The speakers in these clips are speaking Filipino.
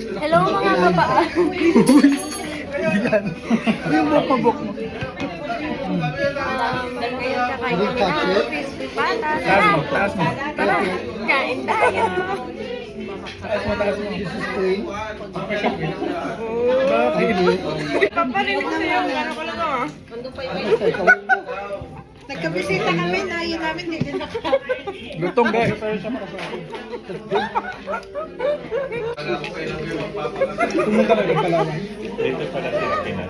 Hello mga kabaan. Yan. Yung bok mo. Ngayon kakain kami ng crispy pata. Taas mo. Tara, kain tayo. Taas mo. Bakit? Paparinig sa'yo. Ano ko na to? Nagkabisita kami, nahin namin, hindi na Lutong guys. Pumunta ka rin pala. Dito pala sila Pinas.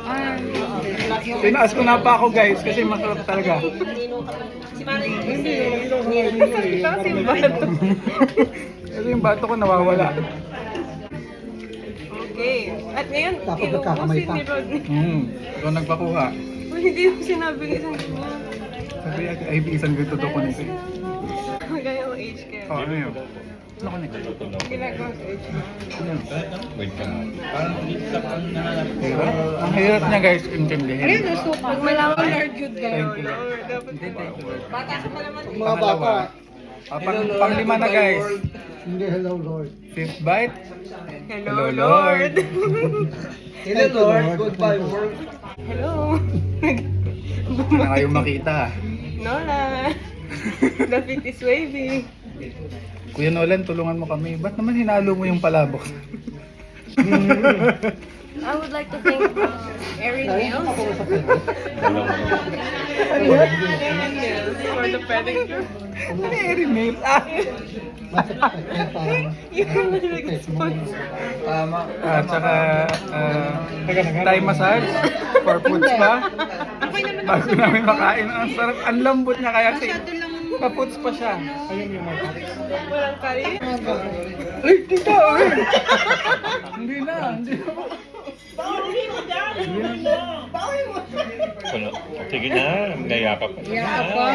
Tinaas ko na pa ako guys kasi masarap talaga. Kasi yung bato. Kasi yung bato ko nawawala. Okay. At ngayon, inuusin ni Rodney. Ito nagpakuha. Hindi mo sinabi ng isang ganyan. Sabi ay isang ganito to ko nito. Magaya mo age kaya. Oh, ano yun? Ano ko nito? Ginagawa sa age mo. Wait ka nga. Parang dito sa nahanap ko. Hirap? Ang hirap niya guys, intindihin. Ayun, no, so pag malaman Lord good guys. Thank you. Dapat bata ka pa naman. Mga bata. Panglima na guys. Hindi, hello Lord. Fifth bite. Hello, Lord. Hello Lord, goodbye world. Hello. Hindi na kayo makita. Nola. The feet is waving. Kuya Nolan, tulungan mo kami. Ba't naman hinalo mo yung palabok? I would like to thank Erin Mills for the pedicure. Very nail. Ah! Yung nag-sponsor. Tama. At saka Thai massage for foods pa. Bago namin makain. Ang sarap. Ang lambot niya kaya si pa-foods pa siya. Walang kari. Ay, tita! Hindi na. Hindi na. Sige na, nayakap pa. Yakap pa?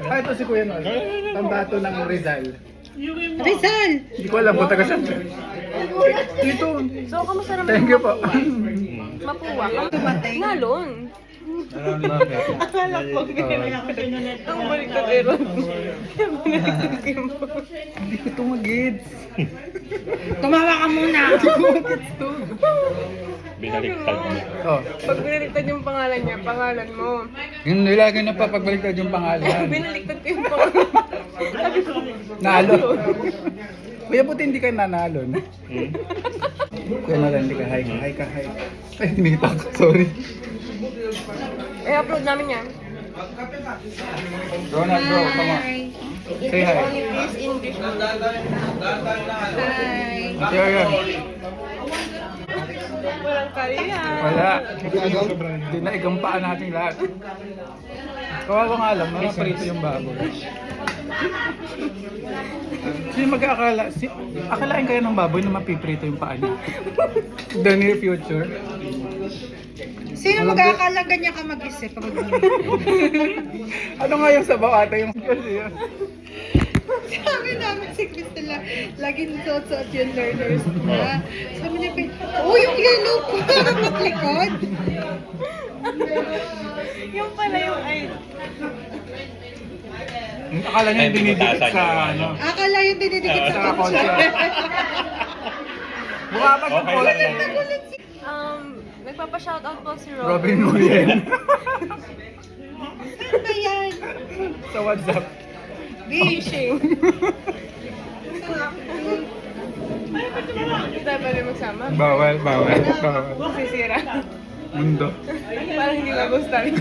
Ah, ito si Kuya Nolan. Pambato ng Rizal. Rizal! Hindi ko alam kung taga saan. Dito. So, kamusta naman? Thank you po. Mapuwa ka? Ngalon. Akala ko, ang balik ko kay Ron. Baliktad ko yung Hindi ko ito mag-gets. Tumawa ka muna! Hindi ko mag-gets to. Binaliktad mo. Oh. Pag binaliktad yung pangalan niya, pangalan mo. Yung nilagay na pa pagbaliktad yung pangalan. Binaliktad ko yung pangalan. Sabi ko, Nalo. Kuya, buti hindi ka nanalo. No? Hmm? Kuya Nolan, hindi ka hi. Hi ka, hi. Ay, tinita ko. Sorry. i-upload namin yan. Ronald, bro, come on. Say hi. Only this English. Hi! Here, yan. Walang kariya. Wala. Dinaigampaan natin lahat. Kawawa nga lang, mga prito yung baboy. Sino mag-aakala? Akalain kayo ng baboy na mapiprito yung paa niya? The near future. Sino mag-aakala ganyan ka mag-isip pag Ano nga yung sabaw ata yung kasi yun? Sabi namin si Cristela, laging suot-suot yung learners na. Sabi niya, oh, yung yellow ko, maglikod. Yung pala yung ay. Akala niya yung dinidikit sa ano. Akala yung dinidikit sa Sa kotse. kotse. Mukha pa sa Okay lang yan. kotse. Nagpapa-shoutout po si Robin. Robin Nguyen. Ano ba yan? Sa WhatsApp. Fishing. Tayo ba rin magsama? Bawal. Sisira. Mundo. Parang hindi magustuhan.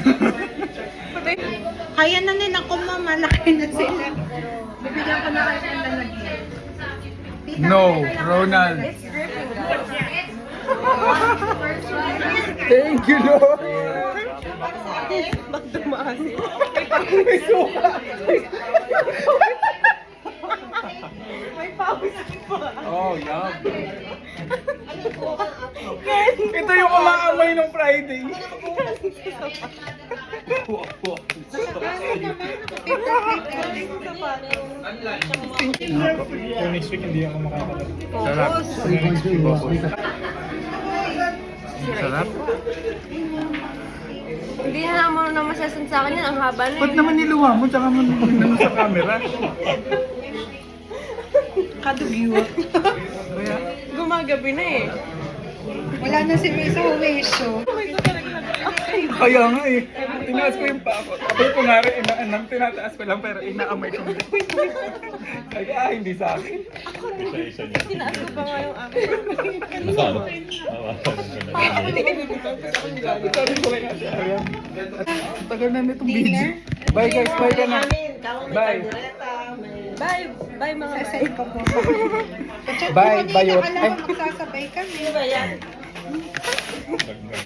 Patay. Kaya na nila kung mamalaki na sila. Bibigyan ko na kayo ng lalagyan. No, Ronald. It's dripping, guys. Thank you, Lord. Bak dumasi. May suka. May pawis pa. Oh, yum. Ito yung umaamoy ng Friday. Next week hindi ako makakalaban. Sarap. Sarap. Hindi na naman na masasan sa akin yan. Ang haba na Ba't naman niluwa mo tsaka mo nandun sa camera? Kadugyo. Kaya, gabi na eh. Wala na si May sa uwisyo. Kaya nga eh. Tinaas ko yung paa ko. Sabi ko nga rin, inaanam, tinataas ko lang pero inaamay ko. Sabi ko, hindi sa akin. Isa-isa niya. Tinaas ko pa nga yung akin. Nasaan? Sabi ko kaya siya. Ang tagal na nitong video. Bye guys, bye ka na. Bye. Bye! Bye mga Sasay pa po. Bye, bayot. Alam mo, magsasabay kami. Ano ba yan?